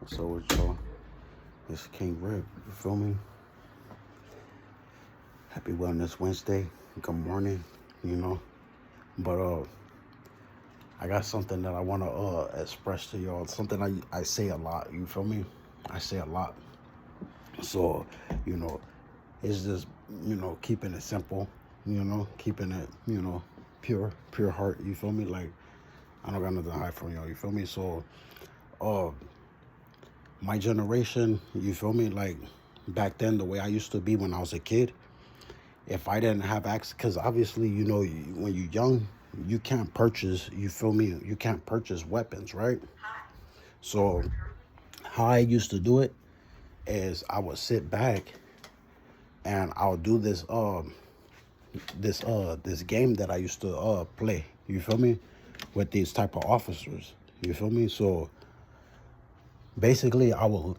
So with y'all, it's King Rip. You feel me? Happy Wellness Wednesday. Good morning. You know, but I got something that I want to express to y'all. Something I say a lot. You feel me? I say a lot. So you know, it's just keeping it simple. Keeping it pure heart. You feel me? Like I don't got nothing to hide from y'all. You feel me? So uh my generation, you feel me, like back then the way I used to be when I was a kid, if I didn't have access, because obviously when you're young, you can't purchase, you feel me, you can't purchase weapons, right? So how I used to do it is I would sit back and I'll do this game that I used to play, you feel me, with these type of officers, you feel me. So basically I'll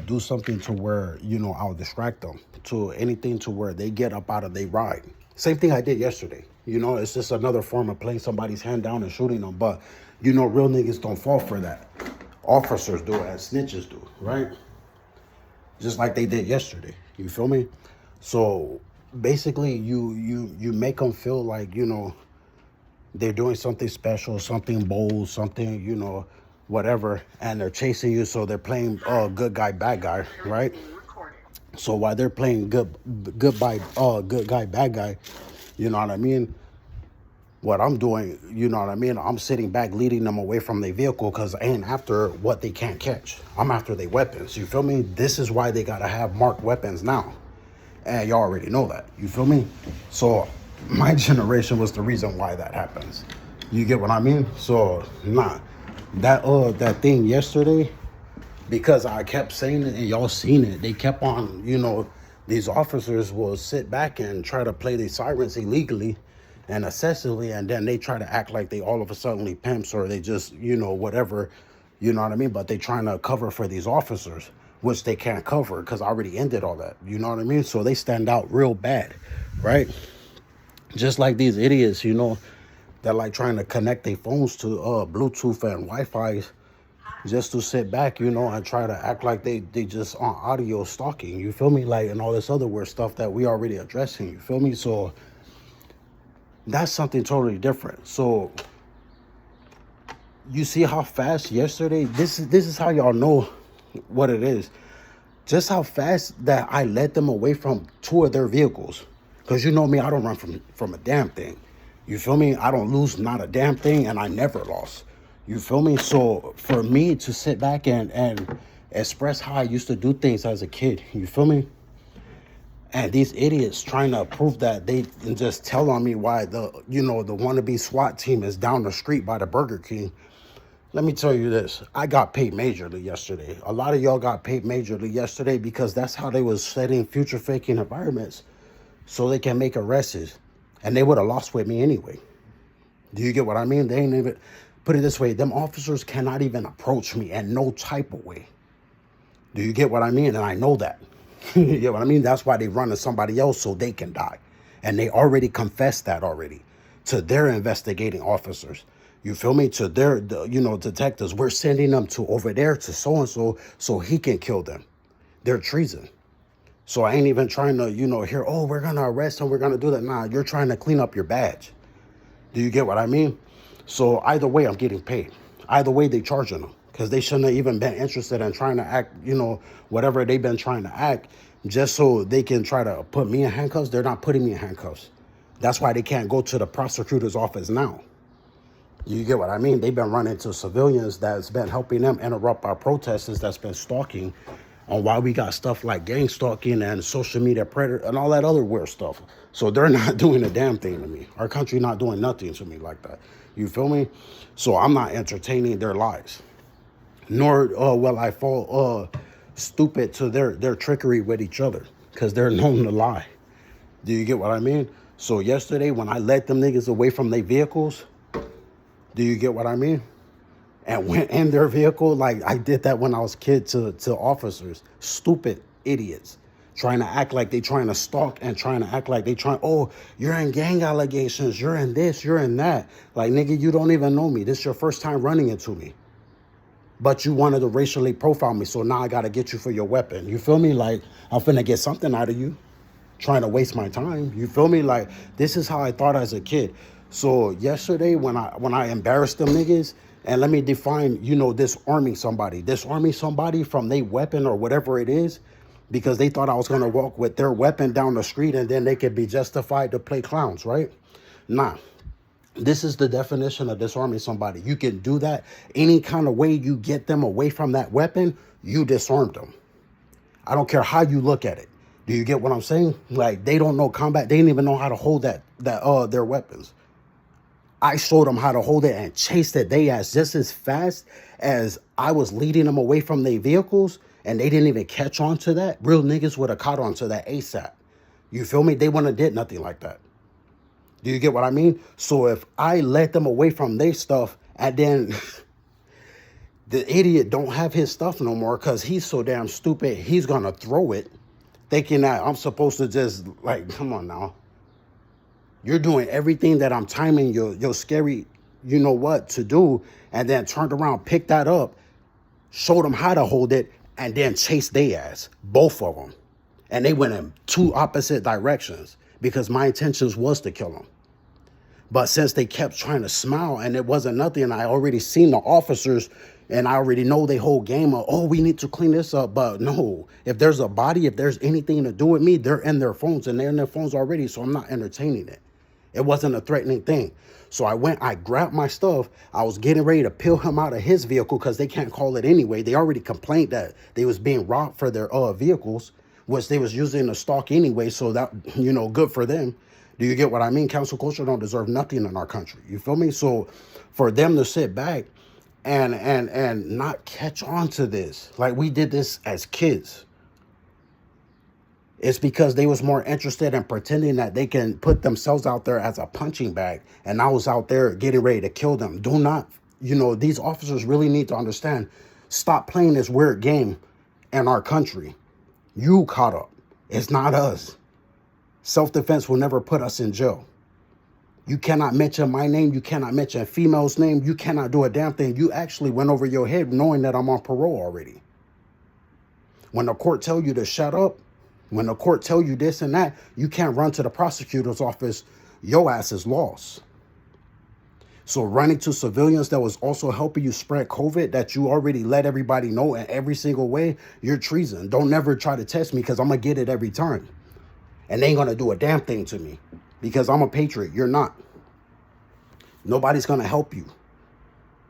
do something to where I'll distract them to anything to where they get up out of their ride. Same thing I did yesterday. It's just another form of playing somebody's hand down and shooting them, but real niggas don't fall for that. Officers do it as snitches do, right? Just like they did yesterday, you feel me. So basically you make them feel like they're doing something special, something bold, something, whatever, and they're chasing you. So they're playing good guy, bad guy, right? So while they're playing good guy, bad guy, you know what I mean? What I'm doing, you know what I mean? I'm sitting back, leading them away from their vehicle because I ain't after what they can't catch. I'm after their weapons. You feel me? This is why they gotta have marked weapons now. And y'all already know that. You feel me? So my generation was the reason why that happens. You get what I mean? So that thing yesterday, because I kept saying it and y'all seen it, they kept on, these officers will sit back and try to play these sirens illegally and excessively, and then they try to act like they all of a sudden pimps or they just, whatever, you know what I mean? But they trying to cover for these officers, which they can't cover because I already ended all that, you know what I mean? So they stand out real bad, right? Just like these idiots, that like trying to connect their phones to Bluetooth and Wi-Fi just to sit back, and try to act like they just on audio stalking, you feel me? Like, and all this other weird stuff that we already addressing, you feel me? So that's something totally different. So you see how fast yesterday, this is how y'all know what it is. Just how fast that I led them away from two of their vehicles. Because you know me, I don't run from a damn thing. You feel me? I don't lose not a damn thing, and I never lost. You feel me? So for me to sit back and express how I used to do things as a kid, you feel me? And these idiots trying to prove that they just tell on me why the wannabe SWAT team is down the street by the Burger King. Let me tell you this. I got paid majorly yesterday. A lot of y'all got paid majorly yesterday because that's how they was setting future faking environments so they can make arrests. And they would have lost with me anyway. Do you get what I mean? They ain't even, put it this way, them officers cannot even approach me in no type of way. Do you get what I mean? And I know that. You get what I mean? That's why they running somebody else so they can die. And they already confessed that already to their investigating officers. You feel me? To their, detectives. We're sending them to over there to so-and-so so he can kill them. They're treason. So I ain't even trying to, hear, oh, we're going to arrest him, we're going to do that. Nah, you're trying to clean up your badge. Do you get what I mean? So either way, I'm getting paid. Either way, they charging them. Because they shouldn't have even been interested in trying to act, whatever they've been trying to act, just so they can try to put me in handcuffs. They're not putting me in handcuffs. That's why they can't go to the prosecutor's office now. You get what I mean? They've been running to civilians that's been helping them interrupt our protesters that's been stalking on why we got stuff like gang stalking and social media predator and all that other weird stuff. So they're not doing a damn thing to me. Our country not doing nothing to me like that. You feel me? So I'm not entertaining their lies. Nor will I fall stupid to their trickery with each other because they're known to lie. Do you get what I mean? So yesterday when I led them niggas away from their vehicles, do you get what I mean? And went in their vehicle, like I did that when I was a kid to officers. Stupid idiots. Trying to act like they trying to stalk and trying to act like they trying, oh, you're in gang allegations, you're in this, you're in that. Like, nigga, you don't even know me. This is your first time running into me. But you wanted to racially profile me, so now I gotta get you for your weapon. You feel me? Like, I'm finna get something out of you, trying to waste my time. You feel me? Like, this is how I thought as a kid. So yesterday when I embarrassed them niggas, and let me define, disarming somebody from their weapon or whatever it is, because they thought I was gonna walk with their weapon down the street and then they could be justified to play clowns, right? Nah. This is the definition of disarming somebody. You can do that any kind of way you get them away from that weapon, you disarmed them. I don't care how you look at it. Do you get what I'm saying? Like, they don't know combat. They didn't even know how to hold their weapons. I showed them how to hold it and chased it they ass just as fast as I was leading them away from their vehicles, and they didn't even catch on to that. Real niggas would have caught on to that ASAP. You feel me? They wouldn't have did nothing like that. Do you get what I mean? So if I let them away from their stuff and then the idiot don't have his stuff no more because he's so damn stupid, he's going to throw it thinking that I'm supposed to just, like, come on now. You're doing everything that I'm timing your scary, you know what, to do, and then turned around, picked that up, showed them how to hold it, and then chased their ass, both of them. And they went in two opposite directions because my intentions was to kill them. But since they kept trying to smile and it wasn't nothing, I already seen the officers and I already know they whole game of, oh, we need to clean this up. But no, if there's a body, if there's anything to do with me, they're in their phones and they're in their phones already. So I'm not entertaining it. It wasn't a threatening thing. So I grabbed my stuff. I was getting ready to peel him out of his vehicle because they can't call it anyway. They already complained that they was being robbed for their vehicles, which they was using the stock anyway. So that, good for them. Do you get what I mean? Council culture don't deserve nothing in our country. You feel me? So for them to sit back and not catch on to this, like we did this as kids, it's because they was more interested in pretending that they can put themselves out there as a punching bag. And I was out there getting ready to kill them. Do not, these officers really need to understand, stop playing this weird game in our country. You caught up. It's not us. Self-defense will never put us in jail. You cannot mention my name. You cannot mention a female's name. You cannot do a damn thing. You actually went over your head knowing that I'm on parole already. When the court tell you to shut up, when the court tell you this and that, you can't run to the prosecutor's office. Your ass is lost. So running to civilians that was also helping you spread COVID, that you already let everybody know in every single way, you're treason. Don't never try to test me because I'm going to get it every time. And they ain't going to do a damn thing to me because I'm a patriot. You're not. Nobody's going to help you.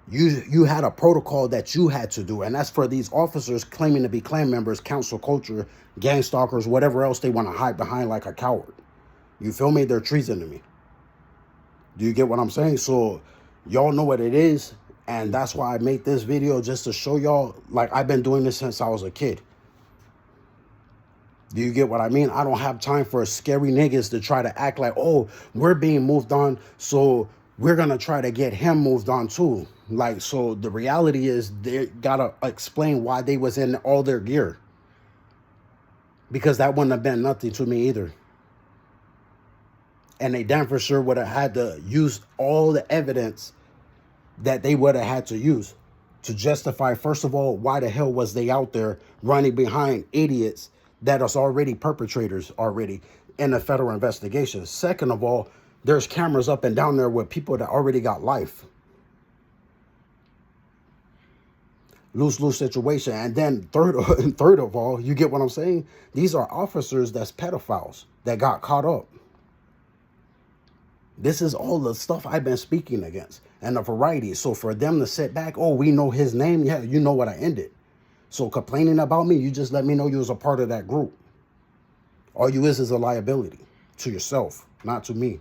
You had a protocol that you had to do, and that's for these officers claiming to be Klan members, council culture, gang stalkers, whatever else they want to hide behind like a coward. You feel me? They're treason to me. Do you get what I'm saying? So y'all know what it is, and that's why I made this video, just to show y'all, like, I've been doing this since I was a kid. Do you get what I mean? I don't have time for scary niggas to try to act like, oh, we're being moved on, so we're going to try to get him moved on too. Like, so the reality is they got to explain why they was in all their gear. Because that wouldn't have been nothing to me either. And they damn for sure would have had to use all the evidence that they would have had to use to justify, first of all, why the hell was they out there running behind idiots that is already perpetrators already in a federal investigation. Second of all, there's cameras up and down there with people that already got life. Lose-lose situation. And then third of all, you get what I'm saying? These are officers that's pedophiles that got caught up. This is all the stuff I've been speaking against and a variety. So for them to sit back, oh, we know his name. Yeah, you know what I ended. So complaining about me, you just let me know you was a part of that group. All you is a liability to yourself, not to me.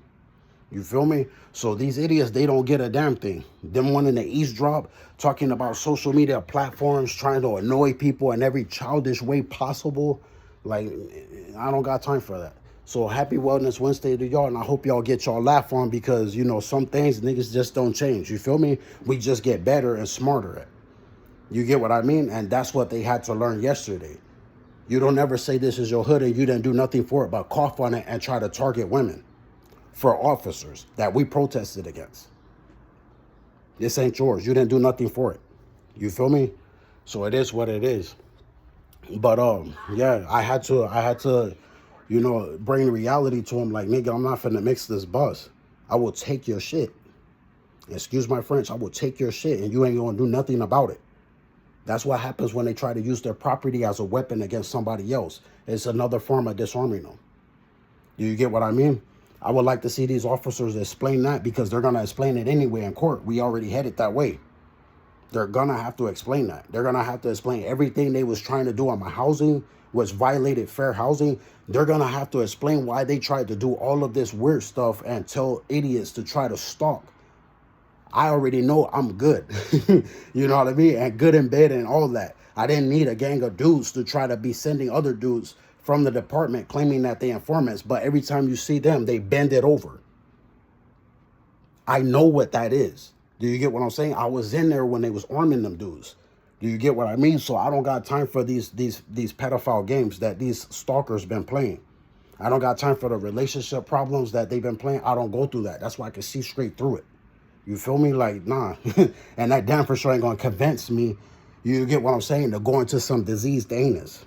You feel me? So these idiots, they don't get a damn thing. Them wanting to eavesdrop, talking about social media platforms, trying to annoy people in every childish way possible. Like, I don't got time for that. So happy Wellness Wednesday to y'all, and I hope y'all get y'all laugh on because, some things niggas just don't change. You feel me? We just get better and smarter at. You get what I mean? And that's what they had to learn yesterday. You don't ever say this is your hood and you didn't do nothing for it but cough on it and try to target women for officers that we protested against. This ain't yours. You didn't do nothing for it. You feel me? So it is what it is. But yeah, I had to, bring reality to him. Like, nigga, I'm not finna mix this bus. I will take your shit. Excuse my French. I will take your shit, and you ain't gonna do nothing about it. That's what happens when they try to use their property as a weapon against somebody else. It's another form of disarming them. Do you get what I mean? I would like to see these officers explain that, because they're gonna explain it anyway in court. We already headed that way. They're gonna have to explain that. They're gonna have to explain everything they was trying to do on my housing, which violated fair housing. They're gonna have to explain why they tried to do all of this weird stuff and tell idiots to try to stalk. I already know I'm good. You know what I mean? And good in bed and all that. I didn't need a gang of dudes to try to be sending other dudes from the department claiming that they informants. But every time you see them, they bend it over. I know what that is. Do you get what I'm saying? I was in there when they was arming them dudes. Do you get what I mean? So I don't got time for these pedophile games that these stalkers been playing. I don't got time for the relationship problems that they've been playing. I don't go through that. That's why I can see straight through it. You feel me? Like, nah. And that damn for sure ain't gonna convince me, you get what I'm saying, to go into some diseased anus.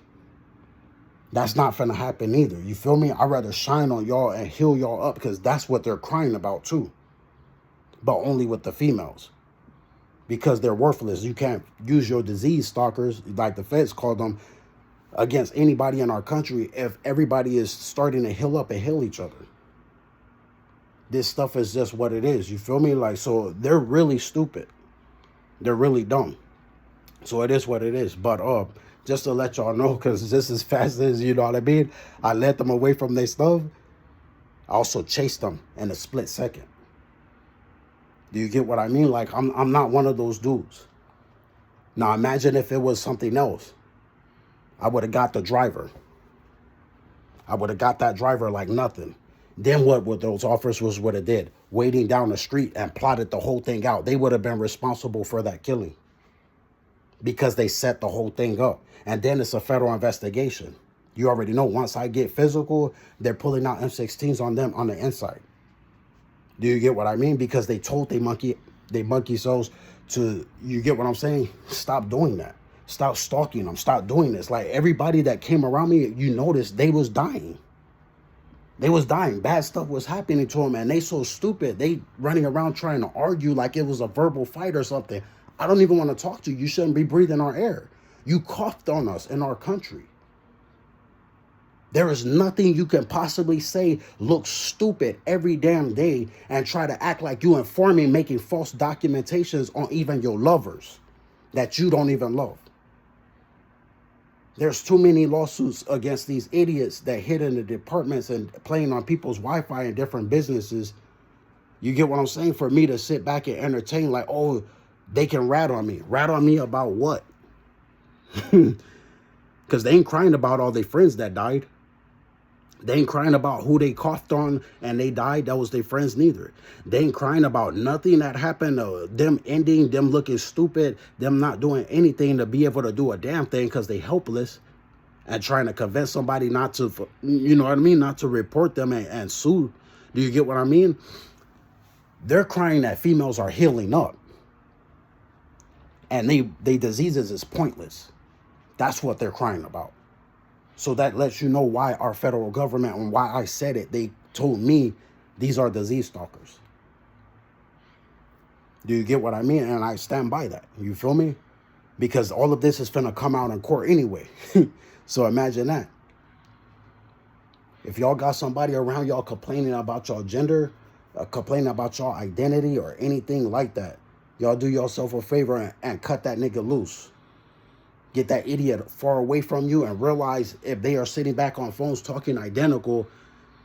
That's not finna happen either. You feel me? I'd rather shine on y'all and heal y'all up, because that's what they're crying about too. But only with the females, because they're worthless. You can't use your disease stalkers, like the feds call them, against anybody in our country if everybody is starting to heal up and heal each other. This stuff is just what it is. You feel me? Like, so they're really stupid. They're really dumb. So it is what it is. But just to let y'all know, because just as fast as, you know what I mean, I let them away from their stuff, I also chased them in a split second. Do you get what I mean? Like, I'm not one of those dudes. Now, imagine if it was something else. I would have got the driver. I would have got that driver like nothing. Then what would those officers would have did? Waiting down the street and plotted the whole thing out. They would have been responsible for that killing, because they set the whole thing up. And then it's a federal investigation. You already know, once I get physical, they're pulling out M16s on them on the inside. Do you get what I mean? Because they told they monkey souls to, you get what I'm saying? Stop doing that. Stop stalking them. Stop doing this. Like, everybody that came around me, you noticed they was dying. They was dying. Bad stuff was happening to them, and they so stupid. They running around trying to argue like it was a verbal fight or something. I don't even want to talk to you. You shouldn't be breathing our air. You coughed on us in our country. There is nothing you can possibly say look stupid every damn day and try to act like you informing, making false documentations on even your lovers that you don't even love. There's too many lawsuits against these idiots that hid in the departments and playing on people's Wi-Fi in different businesses. You get what I'm saying? For me to sit back and entertain like, oh, they can rat on me. Rat on me about what? Because they ain't crying about all their friends that died. They ain't crying about who they coughed on and they died. That was their friends neither. They ain't crying about nothing that happened. Them ending, them looking stupid, them not doing anything to be able to do a damn thing because they helpless and trying to convince somebody not to, you know what I mean, not to report them and sue. Do you get what I mean? They're crying that females are healing up. And they diseases is pointless. That's what they're crying about. So that lets you know why our federal government, and why I said it, they told me these are disease stalkers. Do you get what I mean? And I stand by that. You feel me? Because all of this is finna come out in court anyway. So imagine that. If y'all got somebody around y'all complaining about y'all gender, complaining about y'all identity or anything like that, y'all do yourself a favor and cut that nigga loose. Get that idiot far away from you, and realize if they are sitting back on phones talking identical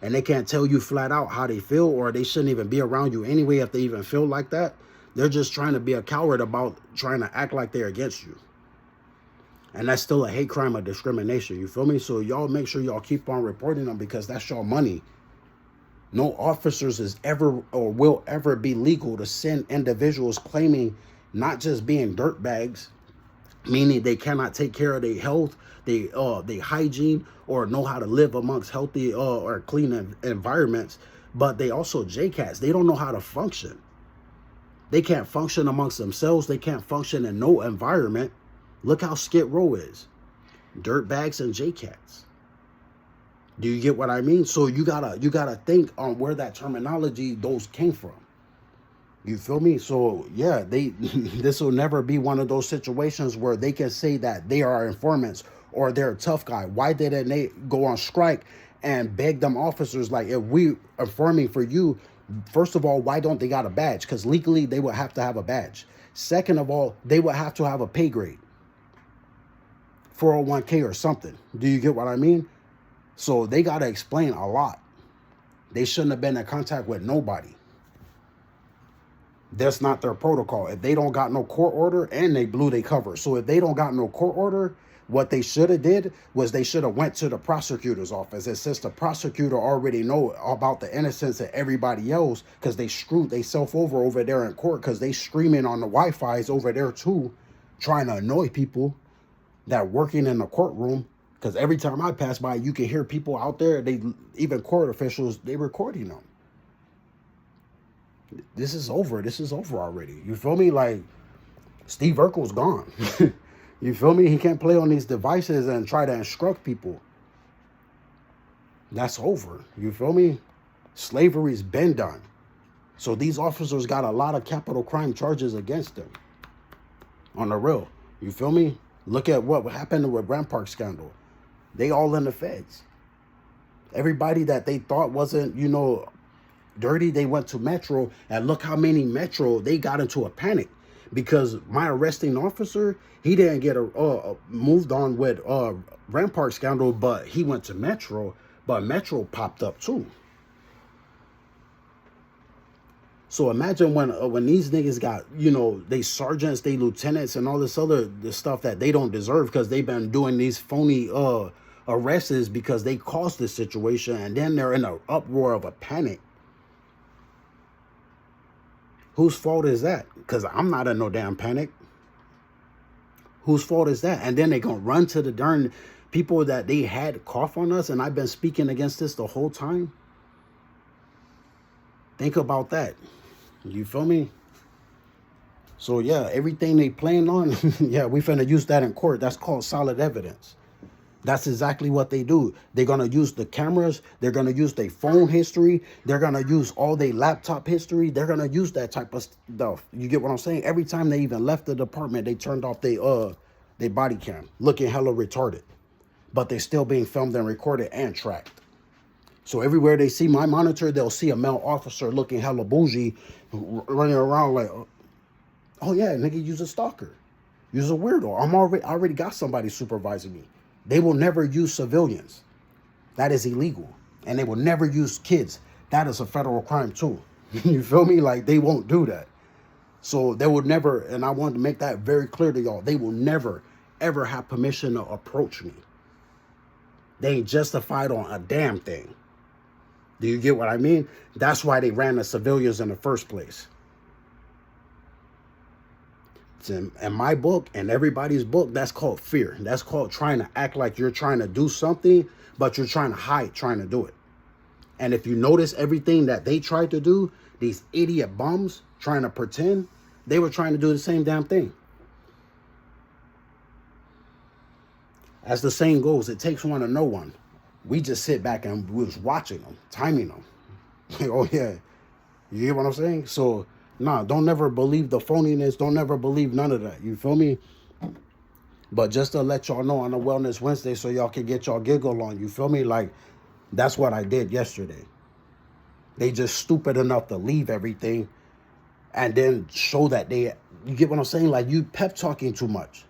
and they can't tell you flat out how they feel, or they shouldn't even be around you anyway if they even feel like that, they're just trying to be a coward about trying to act like they're against you. And that's still a hate crime of discrimination. You feel me? So y'all make sure y'all keep on reporting them, because that's your money. No officers is ever or will ever be legal to send individuals claiming not just being dirtbags, meaning they cannot take care of their health, they hygiene, or know how to live amongst healthy or clean environments, but they also JCats. They don't know how to function. They can't function amongst themselves. They can't function in no environment. Look how Skid Row is. Dirtbags and J-Cats. Do you get what I mean? So you gotta think on where that terminology those came from. You feel me? So yeah, this will never be one of those situations where they can say that they are informants or they're a tough guy. Why didn't they go on strike and beg them officers, like, if we informing for you, first of all, why don't they got a badge? Because legally they would have to have a badge. Second of all, they would have to have a pay grade, 401k or something. Do you get what I mean? So they got to explain a lot. They shouldn't have been in contact with nobody. That's not their protocol. If they don't got no court order, and they blew their cover. So if they don't got no court order, what they should have did was they should have went to the prosecutor's office. And since the prosecutor already know about the innocence of everybody else, because they screwed themselves over there in court, because they streaming on the Wi-Fi's over there too, trying to annoy people that working in the courtroom. Because every time I pass by, you can hear people out there, even court officials, they recording them. This is over. This is over already. You feel me? Like, Steve Urkel's gone. You feel me? He can't play on these devices and try to instruct people. That's over. You feel me? Slavery's been done. So these officers got a lot of capital crime charges against them. On the real. You feel me? Look at what happened with Grand Park scandal. They all in the feds. Everybody that they thought wasn't, dirty, they went to Metro, and look how many Metro, they got into a panic because my arresting officer, he didn't get moved on with Grand Park scandal, but he went to Metro, but Metro popped up too. So imagine when these niggas got, they sergeants, they lieutenants, and all this stuff that they don't deserve because they've been doing these phony arrests because they caused this situation, and then they're in an uproar of a panic. Whose fault is that? Because I'm not in no damn panic. Whose fault is that? And then they gonna run to the darn people that they had cough on us, and I've been speaking against this the whole time. Think about that. You feel me? So yeah, everything they playing on, yeah, we finna use that in court. That's called solid evidence. That's exactly what they do. They're going to use the cameras. They're going to use their phone history. They're going to use all their laptop history. They're going to use that type of stuff. You get what I'm saying? Every time they even left the department, they turned off their body cam, looking hella retarded. But they're still being filmed and recorded and tracked. So everywhere they see my monitor, they'll see a male officer looking hella bougie, running around like, oh yeah, nigga, you's a stalker. You's a weirdo. I already got somebody supervising me. They will never use civilians. That is illegal. And they will never use kids. That is a federal crime too. You feel me? Like, they won't do that. So they will never, and I want to make that very clear to y'all, they will never, ever have permission to approach me. They ain't justified on a damn thing. Do you get what I mean? That's why they ran the civilians in the first place. In my book and everybody's book, that's called fear. That's called trying to act like you're trying to do something, but you're trying to hide trying to do it. And if you notice everything that they tried to do, these idiot bums trying to pretend, they were trying to do the same damn thing. As the saying goes, it takes one to know one. We just sit back and we was watching them, timing them. Like, oh yeah, you get what I'm saying? So, nah, don't never believe the phoniness. Don't never believe none of that. You feel me? But just to let y'all know on a Wellness Wednesday so y'all can get y'all giggle on. You feel me? Like, that's what I did yesterday. They just stupid enough to leave everything and then show that they, you get what I'm saying? Like, you pep talking too much.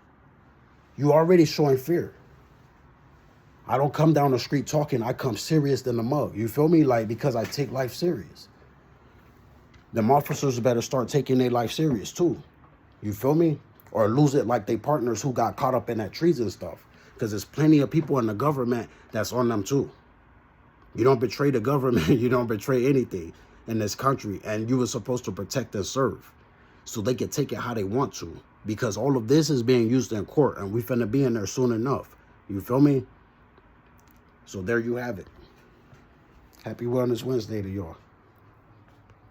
You already showing fear. I don't come down the street talking. I come serious than the mug. You feel me? Like, because I take life serious. Them officers better start taking their life serious too. You feel me? Or lose it like they partners who got caught up in that treason stuff. Because there's plenty of people in the government that's on them too. You don't betray the government. You don't betray anything in this country. And you were supposed to protect and serve. So they can take it how they want to. Because all of this is being used in court. And we finna be in there soon enough. You feel me? So there you have it. Happy Wellness Wednesday to y'all.